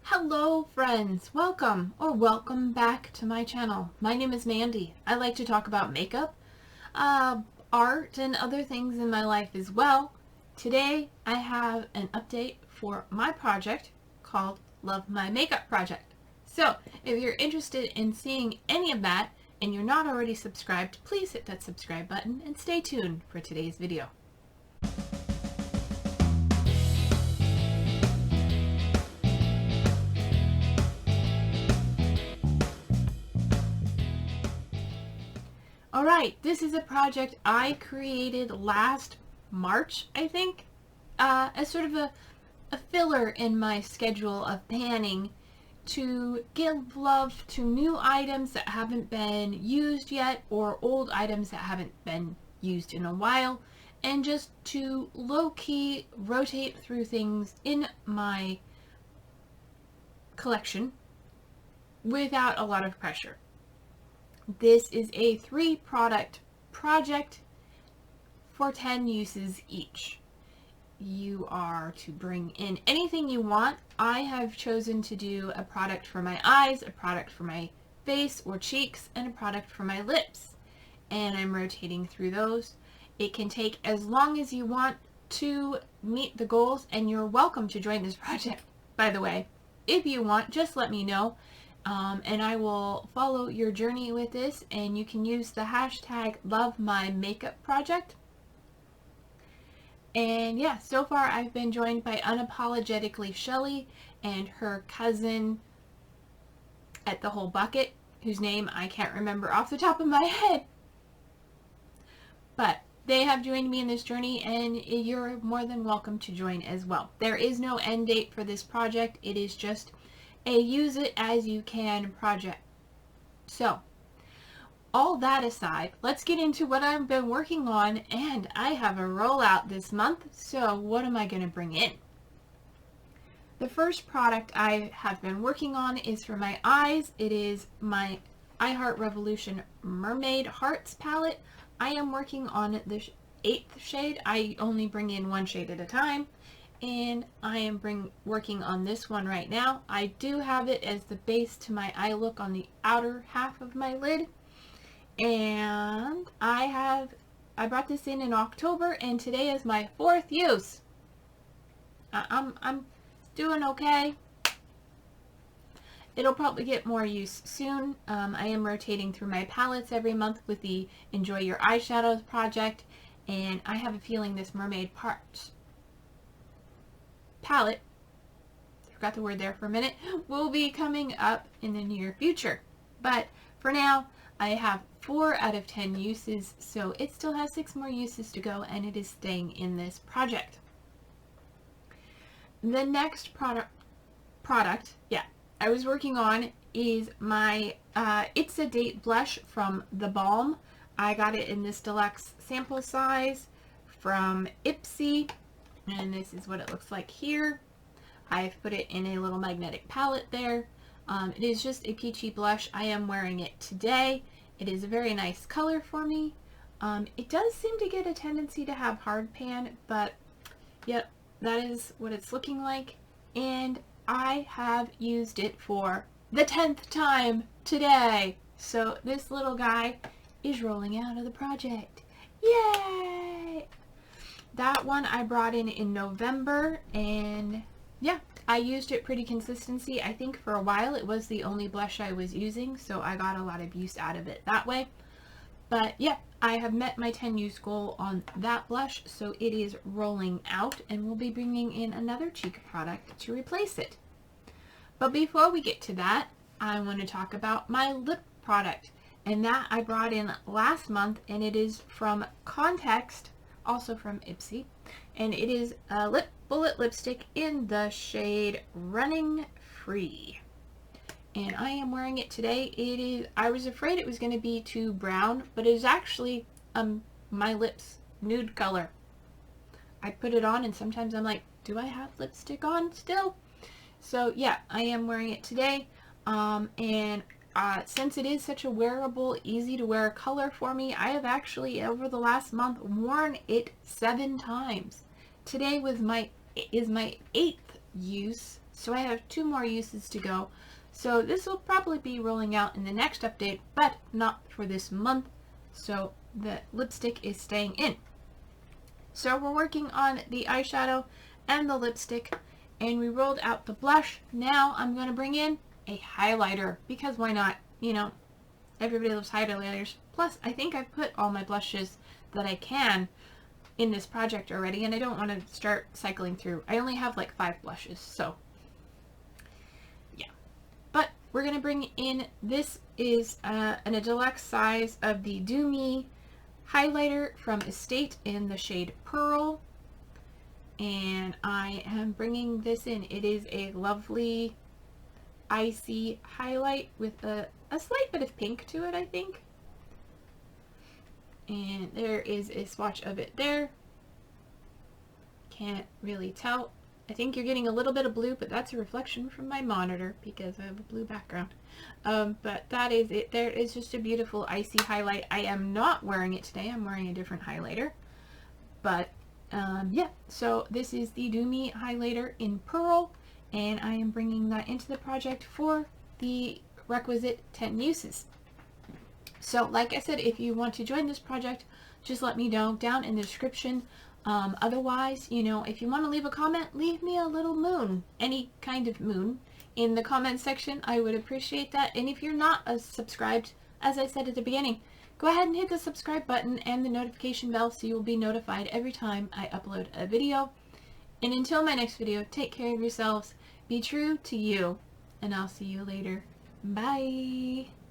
Hello friends, welcome back to my channel. My name is Mandy. I like to talk about makeup, art, and other things in my life as well. Today I have an update for my project called Love My Makeup Project. So if you're interested in seeing any of that and you're not already subscribed, please hit that subscribe button and stay tuned for today's video. Alright, this is a project I created last March, I think, as sort of a filler in my schedule of panning to give love to new items that haven't been used yet or old items that haven't been used in a while, and just to low-key rotate through things in my collection without a lot of pressure. This is a 3-product project for 10 uses each. You are to bring in anything you want. I have chosen to do a product for my eyes, a product for my face or cheeks, and a product for my lips. And I'm rotating through those. It can take as long as you want to meet the goals, and you're welcome to join this project, by the way. If you want, just let me know. And I will follow your journey with this, and you can use the hashtag lovemymakeupproject. And yeah, so far I've been joined by unapologetically Shelley and her cousin at the whole bucket, whose name I can't remember off the top of my head. But they have joined me in this journey, and you're more than welcome to join as well. There is no end date for this project. It is just a use it as you can project. So, all that aside, let's get into what I've been working on, and I have a rollout this month, so what am I going to bring in? The first product I have been working on is for my eyes. It is my I Heart Revolution Mermaid Hearts palette. I am working on the 8th shade. I only bring in one shade at a time. And I am working on this one right now. I do have it as the base to my eye look on the outer half of my lid. And I brought this in October, and today is my 4th use. I'm doing okay. It'll probably get more use soon. I am rotating through my palettes every month with the Enjoy Your Eyeshadows project, and I have a feeling this Mermaid Hearts palette, forgot the word there for a minute, will be coming up in the near future. But for now, I have 4 out of 10 uses, so it still has 6 more uses to go, and it is staying in this project. The next product I was working on is my It's a Date blush from the Balm. I got it in this deluxe sample size from Ipsy. And this is what it looks like here. I've put it in a little magnetic palette there. It is just a peachy blush. I am wearing it today. It is a very nice color for me. It does seem to get a tendency to have hard pan, but yep, that is what it's looking like. And I have used it for the 10th time today. So this little guy is rolling out of the project. Yay! That one I brought in November, and yeah, I used it pretty consistently. I think for a while it was the only blush I was using, so I got a lot of use out of it that way. But yeah, I have met my 10 use goal on that blush, so it is rolling out, and we'll be bringing in another cheek product to replace it. But before we get to that, I want to talk about my lip product, and that I brought in last month, and it is from Context, also from Ipsy, and it is a lip bullet lipstick in the shade Running Free, and I am wearing it today. I was afraid it was going to be too brown, but it is actually my lips nude color. I put it on, and sometimes I'm like, do I have lipstick on still? So yeah, I am wearing it today, and since it is such a wearable, easy to wear color for me, I have actually over the last month worn it 7 times. Today is my 8th use So I have 2 more uses to go. So this will probably be rolling out in the next update, but not for this month. So the lipstick is staying in. So we're working on the eyeshadow and the lipstick, and we rolled out the blush. Now I'm going to bring in a highlighter, because why not? You know, everybody loves highlighters. Plus, I think I've put all my blushes that I can in this project already, and I don't want to start cycling through. I only have like 5 blushes, so yeah. But we're going to bring in, this is a deluxe size of the Do Me highlighter from Estate in the shade Pearl, and I am bringing this in. It is a lovely icy highlight with a slight bit of pink to it, I think. And there is a swatch of it there. Can't really tell. I think you're getting a little bit of blue, but that's a reflection from my monitor because I have a blue background. But that is it. There is just a beautiful icy highlight. I am not wearing it today. I'm wearing a different highlighter. But yeah, so this is the Do Me highlighter in Pearl, and I am bringing that into the project for the requisite 10 uses. So like I said, if you want to join this project, just let me know down in the description. Otherwise, you know, if you want to leave a comment, leave me a little moon, any kind of moon, in the comment section. I would appreciate that. And if you're not subscribed, as I said at the beginning, go ahead and hit the subscribe button and the notification bell so you will be notified every time I upload a video. And until my next video, take care of yourselves, be true to you, and I'll see you later. Bye!